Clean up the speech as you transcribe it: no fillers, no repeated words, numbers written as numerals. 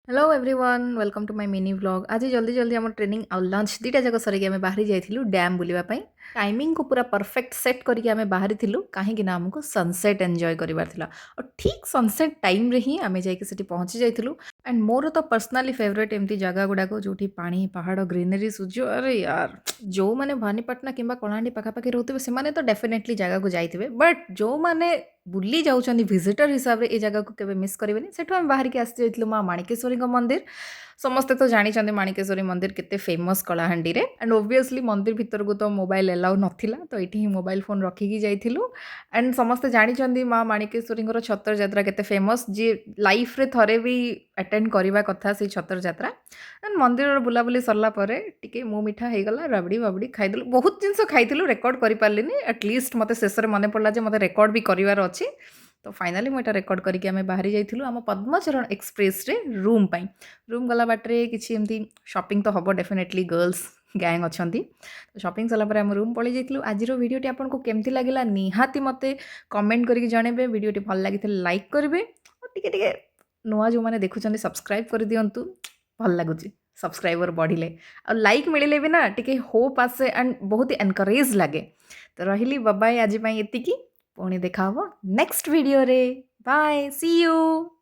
Hello everyone welcome to my mini vlog आज जल्दी जल्दी आम ट्रेनिंग आ लंच दुटा जाक सर आम बाहरी जाइलु डैम बुलापाई टाइमिंग को पूरा परफेक्ट सेट करके आम बाहरी कहीं आमको सनसेट एंजॉय करार और ठीक सनसेट टाइम रे ही आम जाकि पहुँची जाइलु एंड मोर तो पर्सनाली फेवरेट एमती जगह गुड़ाक जो पानी पहाड़ ग्रीनरी सूर्य अरे यार जो मैंने भानीपाटना कि कलाहांडी पाखापाखि रोते से तो डेफिनेटली जगह को जाइए बट जो मैंने बुली जाऊँच विजिटर हिसाब से ये जगह को केवे मिस करेंगे सेठू आम बाहर की आसी जाइलु माँ माणिकेश्वरी मंदिर समस्ते तो जानते माणिकेश्वरी मंदिर केते फेमस कलाहांडी रे एंड ओब्वियसली मंदिर भीतर को तो मोबाइल एलाउ नथिला तो ये ही मोबाइल फोन रखिकी जाइलु एंड समस्ते जानते माँ माणिकेश्वरी छतर यात्रा केते फेमस जी लाइफ रे थरे भी अटेंड करवा कथा से छतर यात्रा एंड मंदिर बुलाबुली सरला टिके मु मिठा हो गला राबड़ी बाबड़ी खाईदेलु बहुत जिनस खाइलु रेकर्ड कर पार्लिनी एटलिस्ट मते शेष में मन पड़ा मते रेकर्ड भी करार अच्छी तो फाइनाली मुझे रेकर्ड करके आम बाहरी जाइलु आम पद्मचरण एक्सप्रेस रे रूम पाई रूम गला बाटे किसी एमती शॉपिंग तो हम डेफिनेटली गर्ल्स गैंग अच्छा तो शॉपिंग सरला आम रूम पलि जाइलु आज भिडियोटी आपको केमती लगे निहाती मते कमेंट करके जनइबे भिडियोटी भल लगी लाइक करेंगे और टिके नुआ जो मैंने देखुं सब्सक्राइब कर दिंतु भल लगुच सब्सक्राइबर बढ़िले और लाइक मिले भी ना टिके होप आसे एंड बहुत ही एनकरेज लगे तो रही बाय आज एति पुणी देखा नेक्स्ट वीडियो रे बाय सी यू।